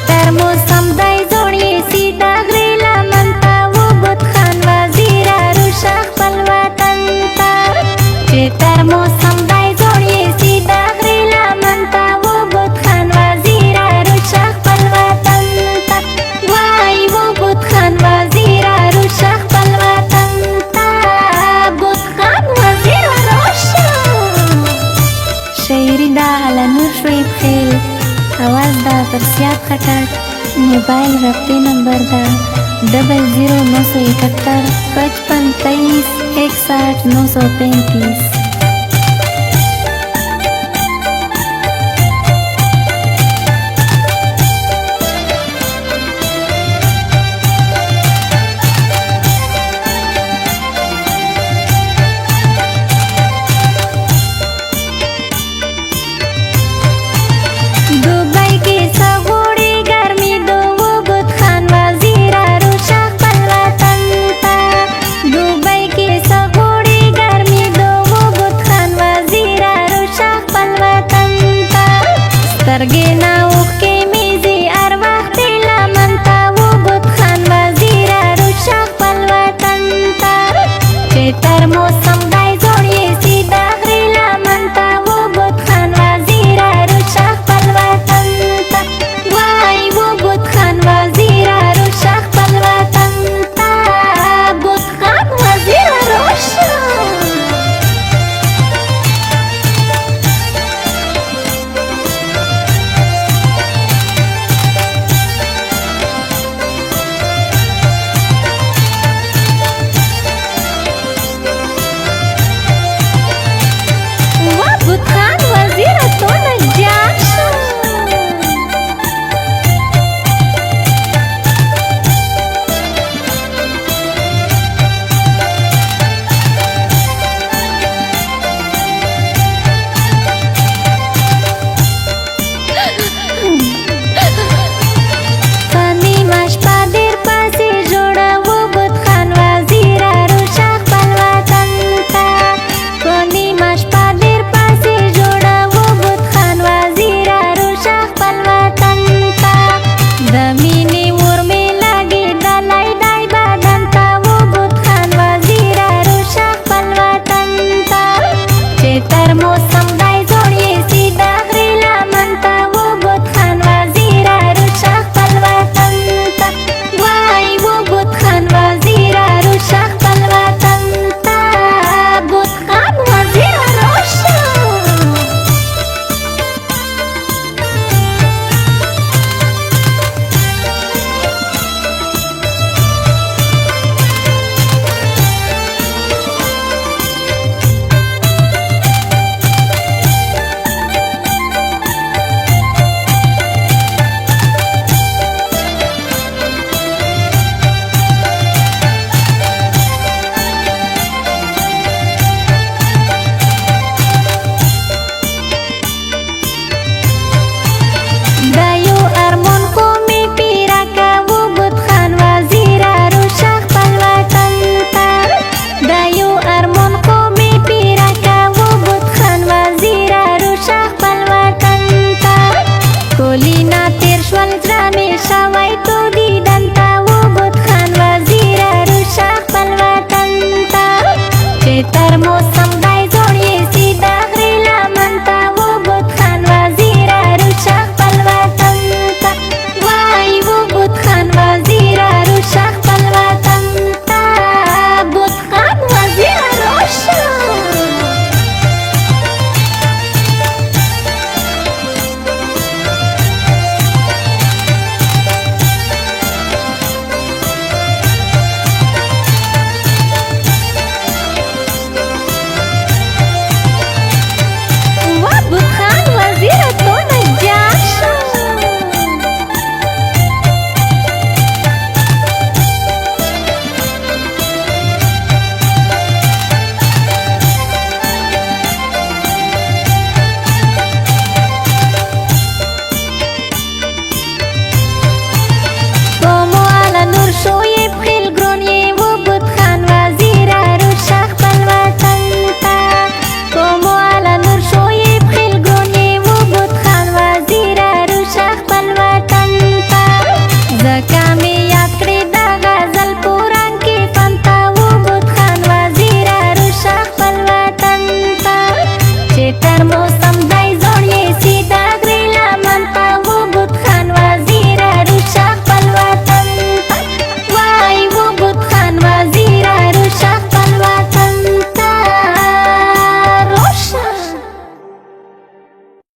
تر موسم دی زوړې سیده غرې لمن ته وبد خان وزیره روشه خپل وطن ته چې تر موسم دی زوړې سیده غرې لمن ته وبد خان وزیره روشه خپل وطن ته وای وبد خان وزیره روشه خپل وطن ته بود خان وزیره روشه شاعري دا علنور شعیب خیل आवाज دا پرسیات خټک موبایل رابطے نمبر دا 00971 55 23 61 935